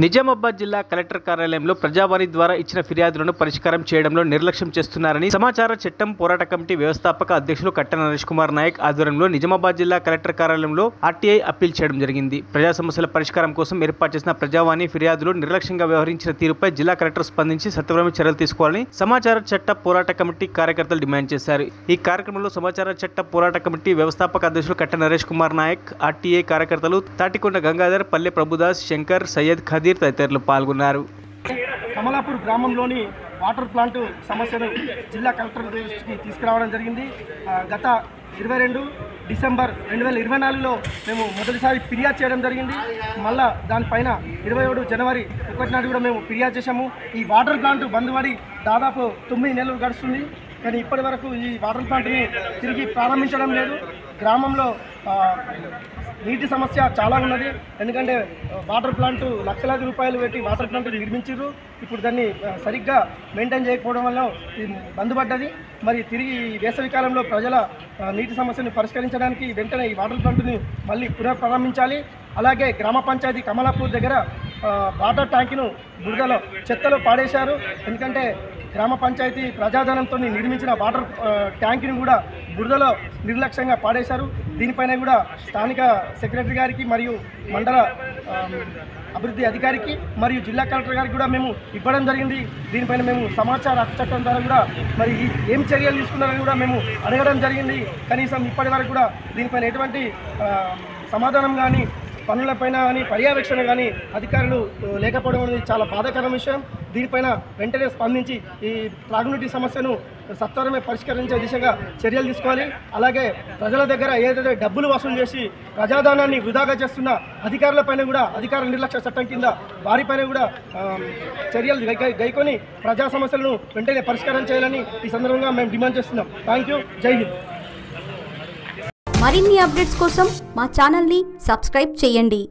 నిజామాబాద్ జిల్లా కలెక్టర్ కార్యాలయంలో ప్రజావాణి ద్వారా ఇచ్చిన ఫిర్యాదులను పరిష్కారం చేయడంలో నిర్లక్ష్యం చేస్తున్నారని సమాచార చట్టం పోరాట కమిటీ వ్యవస్థాపక అధ్యక్షులు కట్టన నరేష్ కుమార్ నాయక్ ఆధ్వర్యంలో నిజామాబాద్ జిల్లా కలెక్టర్ కార్యాలయంలో ఆర్టీఐ అప్పీల్ చేయడం జరిగింది. ప్రజా సమస్యల పరిష్కారం కోసం ఏర్పాటు చేసిన ప్రజావాణి ఫిర్యాదులు నిర్లక్ష్యంగా వ్యవహరించిన తీరుపై జిల్లా కలెక్టర్ స్పందించి సత్వరమే చర్యలు తీసుకోవాలని సమాచార చట్ట పోరాట కమిటీ కార్యకర్తలు డిమాండ్ చేశారు. ఈ కార్యక్రమంలో సమాచార చట్ట పోరాట కమిటీ వ్యవస్థాపక అధ్యక్షులు కట్టన నరేష్ కుమార్ నాయక్, ఆర్టీఐ కార్యకర్తలు తాటికొండ గంగాధర్, పల్లె ప్రభుదాస్, శంకర్, సయ్యద్, ఖదీర్ తదితరులు పాల్గొన్నారు. కమలాపూర్ గ్రామంలోని వాటర్ ప్లాంట్ సమస్యను జిల్లా కలెక్టర్ దృష్టికి తీసుకురావడం జరిగింది. గత 22 డిసెంబర్ 2024లో మేము మొదటిసారి ఫిర్యాదు చేయడం జరిగింది. మళ్ళా దానిపైన 27 జనవరి 1 నాడు కూడా మేము ఫిర్యాదు చేశాము. ఈ వాటర్ ప్లాంట్ బంద్ పడి దాదాపు 9 నెలలు గడుస్తుంది. కానీ ఇప్పటి వరకు ఈ వాటర్ ప్లాంట్ని తిరిగి ప్రారంభించడం లేదు. గ్రామంలో నీటి సమస్య చాలా ఉన్నది. ఎందుకంటే వాటర్ ప్లాంట్ లక్షలాది రూపాయలు పెట్టి వాటర్ ప్లాంట్ నిర్మించారు. ఇప్పుడు దాన్ని సరిగ్గా మెయింటైన్ చేయకపోవడం వల్ల బందుపడ్డది. మరి తిరిగి వేసవికాలంలో ప్రజల నీటి సమస్యను పరిష్కరించడానికి వెంటనే ఈ వాటర్ ప్లాంట్ని మళ్ళీ పునఃప్రారంభించాలి. అలాగే గ్రామ పంచాయతీ కమలాపూర్ దగ్గర వాటర్ ట్యాంకును బురదలో చెత్తలో పాడేశారు. ఎందుకంటే గ్రామ పంచాయతీ ప్రజాధనంతో నిర్మించిన వాటర్ ట్యాంకుని కూడా బురదలో నిర్లక్ష్యంగా పాడేశారు. దీనిపైన కూడా స్థానిక సెక్రటరీ గారికి మరియు మండల అభివృద్ధి అధికారికి మరియు జిల్లా కలెక్టర్ గారికి కూడా మేము ఇవ్వడం జరిగింది. దీనిపైన మేము సమాచార హక్కు చట్టం ద్వారా కూడా మరి ఏం చర్యలు తీసుకున్నారని కూడా మేము అడగడం జరిగింది. కనీసం ఇప్పటి వరకు కూడా దీనిపైన ఎటువంటి సమాధానం కానీ పనులపైన కానీ పర్యవేక్షణ కానీ అధికారులు లేకపోవడం అనేది చాలా బాధాకరమైన విషయం. దీనిపైన వెంటనే స్పందించి ఈ త్రాగునీటి సమస్యను సత్వరమే పరిష్కరించే దిశగా చర్యలు తీసుకోవాలి. అలాగే ప్రజల దగ్గర ఏదైతే డబ్బులు వసూలు చేసి ప్రజాధనాన్ని వృధాగా చేస్తున్న అధికారులపైన కూడా అధికార నిర్లక్ష్య చట్టం కింద వారిపైన కూడా చర్యలు గైకొని ప్రజా సమస్యలను వెంటనే పరిష్కారం చేయాలని ఈ సందర్భంగా మేము డిమాండ్ చేస్తున్నాం. Thank you. జై హింద్. మరిన్ని అప్డేట్స్ కోసం మా ఛానల్ని సబ్స్క్రైబ్ చేయండి.